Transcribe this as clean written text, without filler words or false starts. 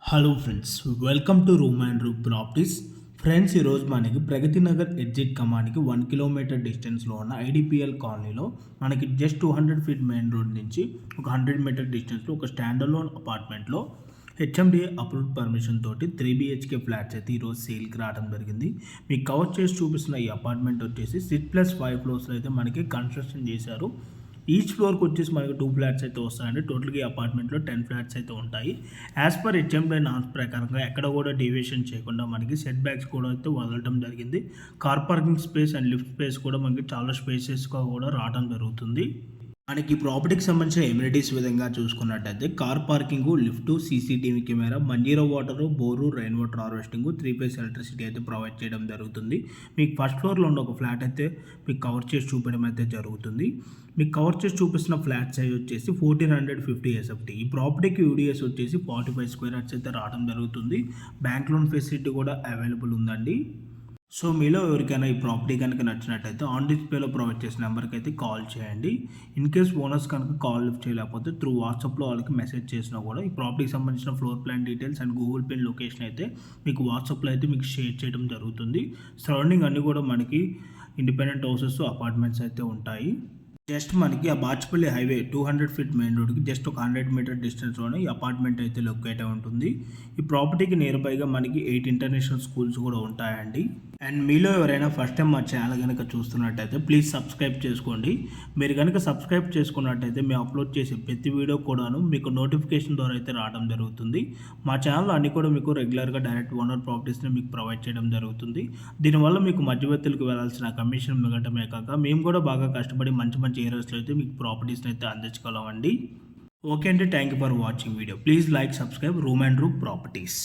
Hello friends, welcome to room and room properties. Friends, ఈరోజు మనకి Pragathi Nagar exit కమానికి 1 kilometre డిస్టెన్స్లో ఉన్న ఐడిపిఎల్ కాలనీలో మనకి జస్ట్ 200 ఫీట్ మెయిన్ రోడ్ నుంచి ఒక 100 మీటర్ డిస్టెన్స్లో ఒక స్టాండర్లోన్ అపార్ట్మెంట్లో హెచ్ఎండిఏ అప్రూవ్డ్ పర్మిషన్ తోటి 3 BHK ఫ్లాట్స్ అయితే ఈరోజు సేల్కి రావడం జరిగింది. మీకు కవర్ చేసి చూపిస్తున్న ఈ అపార్ట్మెంట్ వచ్చేసి 6+5 ఫ్లోర్స్లో అయితే మనకి కన్స్ట్రక్షన్ చేశారు. ఈచ్ ఫ్లోర్కి వచ్చేసి మనకి 2 ఫ్లాట్స్ అయితే వస్తాయండి. టోటల్గా ఈ అపార్ట్మెంట్లో 10 ఫ్లాట్స్ అయితే ఉంటాయి. యాజ్ పర్ హెచ్ఎండి నామ్స్ ప్రకారంగా ఎక్కడ కూడా డీవియేషన్ చేయకుండా మనకి సెట్ బ్యాక్స్ కూడా అయితే వదలడం జరిగింది. Car parking space and lift space కూడా మనకి చాలా స్పేసెస్గా కూడా రావడం జరుగుతుంది. మనకి ప్రాపర్టీకి సంబంధించిన ఎమ్యూనిటీస్ విధంగా చూసుకున్నట్టయితే car parking, lift, CCTV camera, Manjeera water, bore, rain water harvesting, 3 phase electricity అయితే ప్రొవైడ్ చేయడం జరుగుతుంది. మీకు ఫస్ట్ ఫ్లోర్లో ఉన్న ఒక ఫ్లాట్ అయితే మీకు కవర్ చేసి చూపించడం అయితే జరుగుతుంది. మీకు కవర్ చేసి చూపిస్తున్న ఫ్లాట్ సైజ్ వచ్చేసి 1450 SFT. ఈ ప్రాపర్టీకి యూడిఎస్ వచ్చేసి 45 స్క్వేర్ యార్డ్స్ అయితే రావడం జరుగుతుంది. బ్యాంక్ లోన్ ఫెసిలిటీ కూడా అవైలబుల్ ఉందండి. సో మీలో ఎవరికైనా ఈ ప్రాపర్టీ కనుక నచ్చినట్టయితే ఆన్ డిస్ప్లేలో ప్రొవైడ్ చేసిన నెంబర్కి అయితే కాల్ చేయండి. ఇన్ కేస్ ఓనర్స్ కనుక కాల్ లిఫ్ట్ చేయలేకపోతే త్రూ వాట్సాప్లో వాళ్ళకి మెసేజ్ చేసినా కూడా ఈ ప్రాపర్టీకి సంబంధించిన floor plan details and Google pay location అయితే మీకు వాట్సాప్లో అయితే మీకు షేర్ చేయడం జరుగుతుంది. సరౌండింగ్ అన్నీ కూడా మనకి ఇండిపెండెంట్ హౌసెస్, అపార్ట్మెంట్స్ అయితే ఉంటాయి. జస్ట్ మనకి ఆ బాచ్పల్లి హైవే 200 ఫీట్ మెయిన్ రోడ్కి జస్ట్ ఒక 100 మీటర్ డిస్టెన్స్లోనే ఈ అపార్ట్మెంట్ అయితే లొకేట్ అయి ఉంటుంది. ఈ ప్రాపర్టీకి నియర్ బైగా మనకి 8 ఇంటర్నేషనల్ స్కూల్స్ కూడా ఉంటాయండి. అండ్ మీలో ఎవరైనా ఫస్ట్ టైం మా ఛానల్ కనుక చూస్తున్నట్టయితే ప్లీజ్ సబ్స్క్రైబ్ చేసుకోండి. మీరు కనుక సబ్స్క్రైబ్ చేసుకున్నట్టయితే మేము అప్లోడ్ చేసే ప్రతి వీడియో కూడాను మీకు నోటిఫికేషన్ ద్వారా అయితే రావడం జరుగుతుంది. మా ఛానల్ అన్ని కూడా మీకు రెగ్యులర్గా డైరెక్ట్ ఓనర్ ప్రాపర్టీస్ని మీకు ప్రొవైడ్ చేయడం జరుగుతుంది. దీనివల్ల మీకు మధ్యవర్తులకు వెళ్ళాల్సిన కమిషన్ మిగటమే కాక మేము కూడా బాగా కష్టపడి మంచి మంచి ఏరియాస్లో అయితే మీకు ప్రాపర్టీస్ని అయితే అందించగలమండి. ఓకే అండి, thank you for watching video. Please like, subscribe room and room properties.